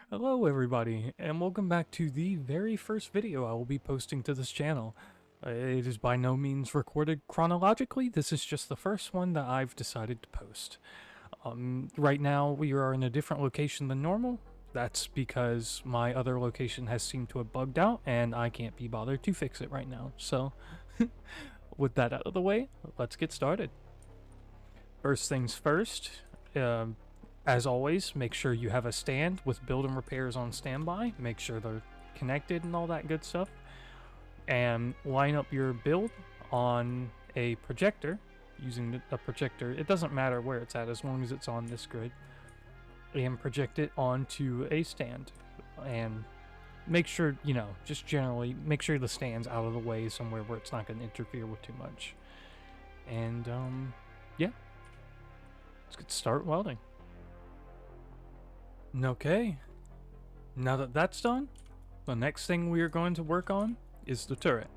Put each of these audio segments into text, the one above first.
Hello everybody, and welcome back to the very first video I will be posting to this channel. It is by no means recorded chronologically, this is just the first one that I've decided to post. Right now we are in a different location than normal. That's because my other location has seemed to have bugged out and I can't be bothered to fix it right now. So, with that out of the way, let's get started. First things first, as always, make sure you have a stand with build and repairs on standby. Make sure they're connected and all that good stuff. And line up your build on a projector using a projector. It doesn't matter where it's at as long as it's on this grid. And project it onto a stand. And make sure, just generally, make sure the stand's out of the way somewhere where it's not going to interfere with too much. And, yeah. Let's get start welding. Okay, now that that's done, the next thing we are going to work on is the turret.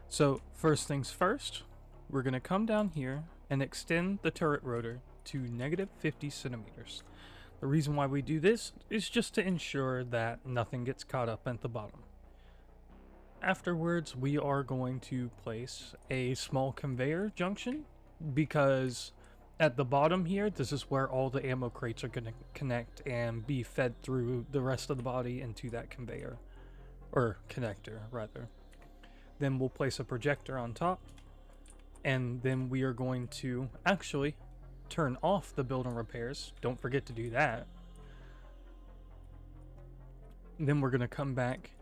So first things first, we're going to come down here and extend the turret rotor to negative 50 centimeters. The reason why we do this is just to ensure that nothing gets caught up at the bottom. Afterwards, we are going to place a small conveyor junction because at the bottom here, this is where all the ammo crates are going to connect and be fed through the rest of the body into that conveyor, or connector rather. Then we'll place a projector on top, and then we are going to actually turn off the build and repairs. Don't forget to do that. Then we're going to come back,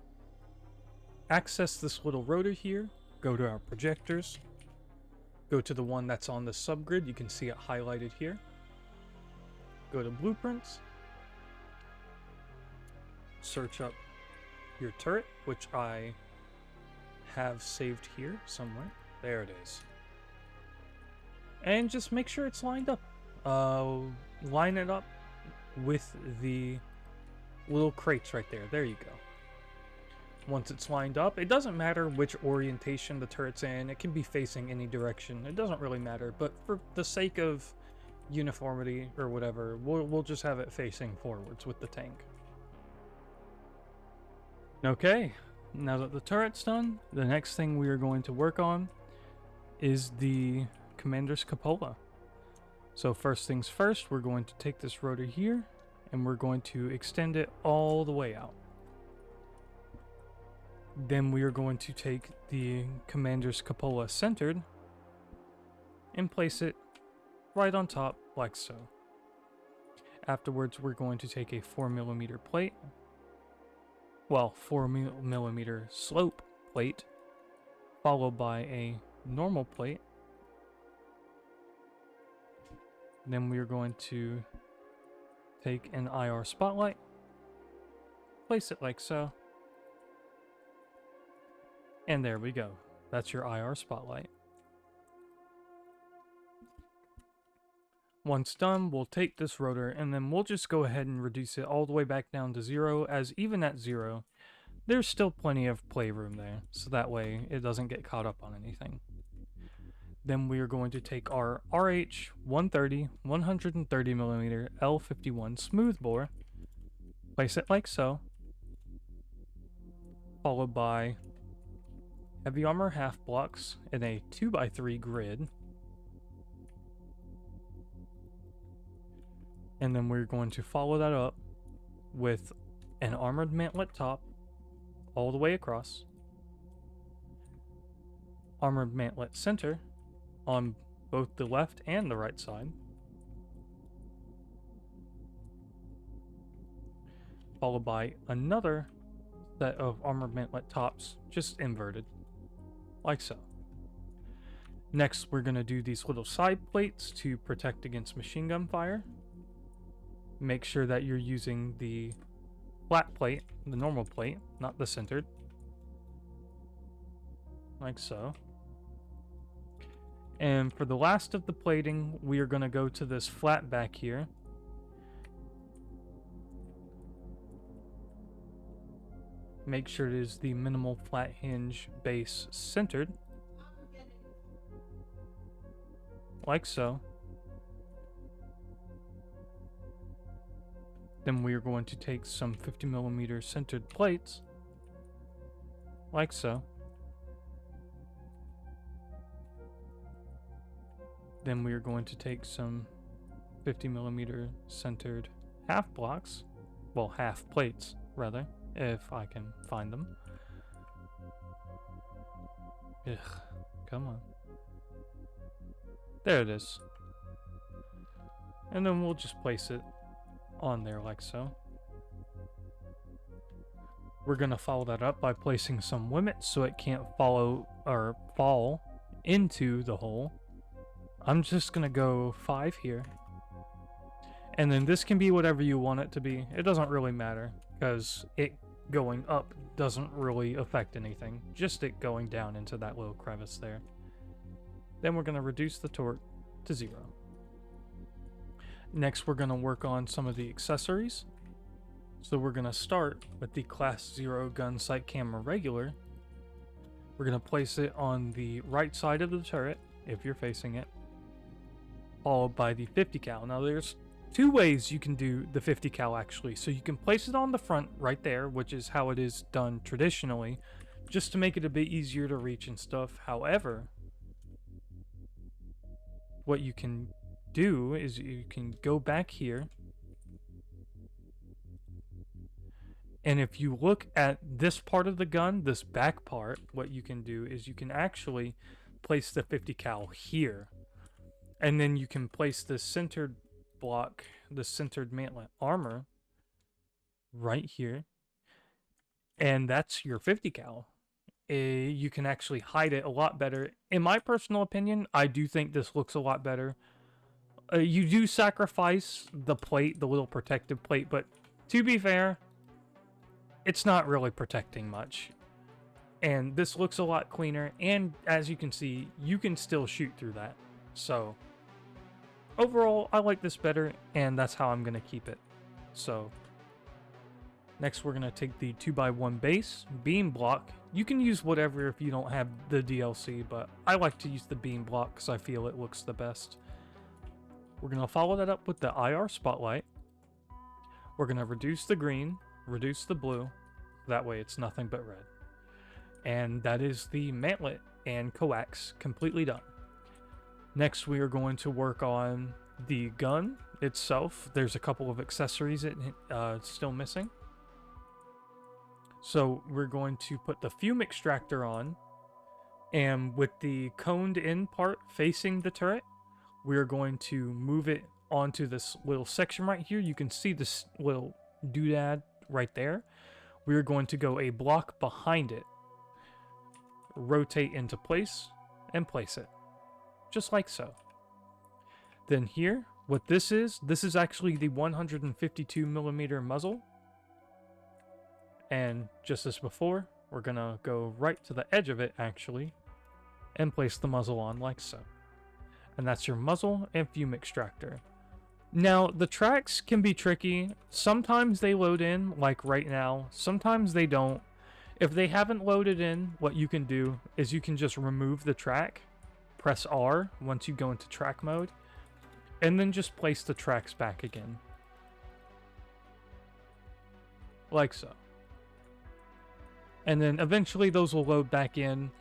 access this little rotor here, go to our projectors, go to the one that's on the subgrid, you can see it highlighted here. Go to blueprints, search up your turret, which I have saved here somewhere. There it is. And just make sure it's lined up. Line it up with the little crates right there. There you go. Once it's lined up, it doesn't matter which orientation the turret's in, it can be facing any direction, it doesn't really matter, but for the sake of uniformity or whatever, we'll just have it facing forwards with the tank. Okay, now that the turret's done, the next thing we are going to work on is the commander's cupola. So first things first, we're going to take this rotor here, and we're going to extend it all the way out. Then we are going to take the commander's cupola centered and place it right on top like so. Afterwards, we're going to take a 4mm plate, 4mm slope plate, followed by a normal plate. Then we are going to take an IR spotlight, place it like so. And there we go. That's your IR spotlight. Once done, we'll take this rotor and then we'll just go ahead and reduce it all the way back down to 0, as even at 0, there's still plenty of playroom there, so that way it doesn't get caught up on anything. Then we are going to take our RH 130 130mm L51 smoothbore, place it like so, followed by heavy armor half blocks in a 2x3 grid. And then we're going to follow that up with an armored mantlet top all the way across, armored mantlet center on both the left and the right side, followed by another set of armored mantlet tops just inverted like so. Next, we're going to do these little side plates to protect against machine gun fire. Make sure that you're using the flat plate, the normal plate, not the centered. Like so. And for the last of the plating, we are going to go to this flat back here. Make sure it is the minimal flat hinge base centered. Like so. Then we are going to take some 50mm centered plates, like so. Then we are going to take some 50mm centered half blocks, well, half plates, rather, if I can find them. Ugh, come on. There it is. And then we'll just place it on there like so. We're gonna follow that up by placing some limits so it can't follow or fall into the hole. I'm just gonna go 5 here. And then this can be whatever you want it to be. It doesn't really matter, because it going up doesn't really affect anything. Just it going down into that little crevice there. Then we're gonna reduce the torque to 0. Next, we're gonna work on some of the accessories. So we're gonna start with the Class 0 gun sight camera regular. We're gonna place it on the right side of the turret, if you're facing it, followed by the 50 cal. Now there's 2 ways you can do the 50 cal actually. So you can place it on the front right there, which is how it is done traditionally, just to make it a bit easier to reach and stuff. However, what you can do is you can go back here, and if you look at this part of the gun, this back part, what you can do is you can actually place the 50 cal here, and then you can place the centered block, the centered mantlet armor right here, and that's your 50 cal. You can actually hide it a lot better. In my personal opinion, I do think this looks a lot better. You do sacrifice the plate, the little protective plate, but to be fair, it's not really protecting much. And this looks a lot cleaner, and as you can see, you can still shoot through that. So, overall, I like this better, and that's how I'm going to keep it. So, next we're going to take the 2x1 base beam block. You can use whatever if you don't have the DLC, but I like to use the beam block because I feel it looks the best. We're going to follow that up with the IR spotlight. We're going to reduce the green, reduce the blue. That way it's nothing but red. And that is the mantlet and coax completely done. Next we are going to work on the gun itself. There's a couple of accessories it's still missing. So we're going to put the fume extractor on, and with the coned in part facing the turret, we're going to move it onto this little section right here. You can see this little doodad right there. We're going to go a block behind it, rotate into place, and place it. Just like so. Then here, what this is actually the 152mm muzzle. And just as before, we're gonna go right to the edge of it actually, and place the muzzle on like so. And that's your muzzle and fume extractor. Now, the tracks can be tricky. Sometimes they load in, like right now. Sometimes they don't. If they haven't loaded in, what you can do is you can just remove the track, press R once you go into track mode, and then just place the tracks back again. Like so. And then eventually those will load back in.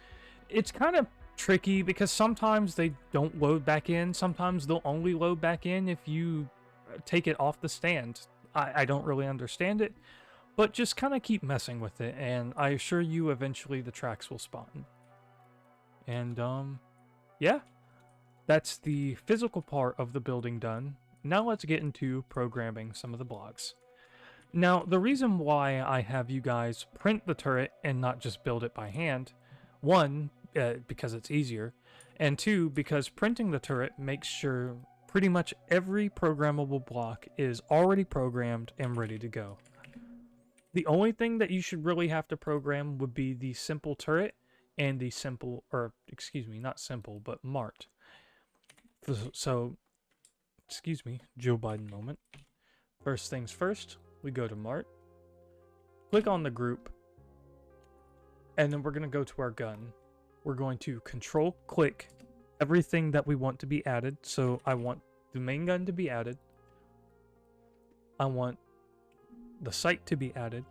It's kind of tricky because sometimes they don't load back in. Sometimes they'll only load back in if you take it off the stand. I don't really understand it, but just kind of keep messing with it, and I assure you eventually the tracks will spawn. And yeah, that's the physical part of the building done. Now let's get into programming some of the blocks. Now, the reason why I have you guys print the turret and not just build it by hand, one, because it's easier, and two, because printing the turret makes sure pretty much every programmable block is already programmed and ready to go. The only thing that you should really have to program would be the simple turret and the simple, or excuse me, not simple, but MART. So, excuse me, Joe Biden moment. First things first, we go to MART, click on the group, and then we're going to go to our gun. We're going to control click everything that we want to be added. So I want the main gun to be added. I want the sight to be added,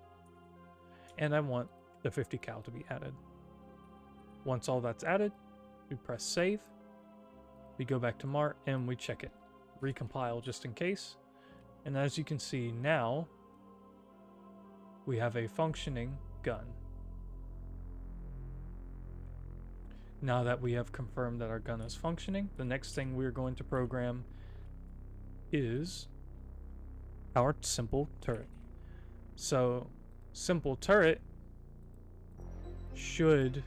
and I want the 50 cal to be added. Once all that's added, we press save, we go back to Mart, and we check it. Recompile just in case. And as you can see now, we have a functioning gun. Now that we have confirmed that our gun is functioning, the next thing we're going to program is our simple turret. So, simple turret should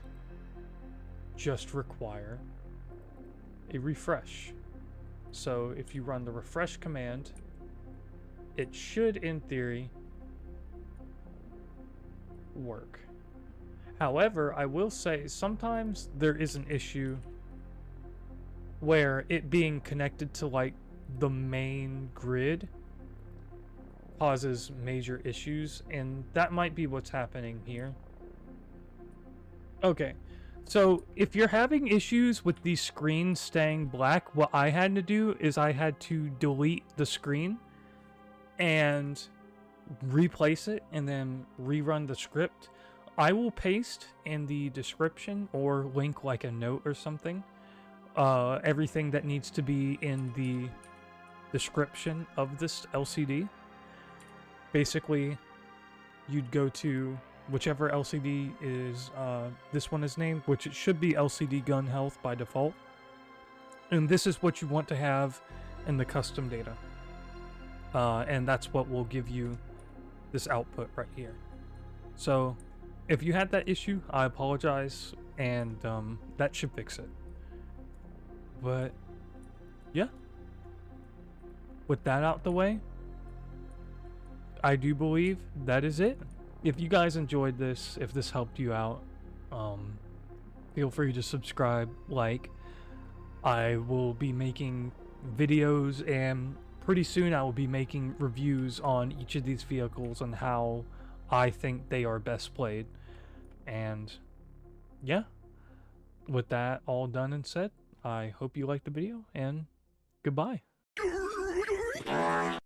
just require a refresh. So if you run the refresh command, it should, in theory, work. However, I will say sometimes there is an issue where it being connected to like the main grid causes major issues, and that might be what's happening here. Okay, so if you're having issues with the screen staying black, what I had to do is I had to delete the screen and replace it and then rerun the script. I will paste in the description or link like a note or something everything that needs to be in the description of this LCD. Basically, you'd go to whichever LCD is this one is named, which it should be LCD gun health by default. And this is what you want to have in the custom data. And that's what will give you this output right here. So if you had that issue, I apologize, and that should fix it. But yeah, with that out the way, I do believe that is it. If you guys enjoyed this, if this helped you out, feel free to subscribe, like. I will be making videos, and pretty soon I will be making reviews on each of these vehicles and how I think they are best played. And yeah, with that all done and said, I hope you liked the video, and goodbye.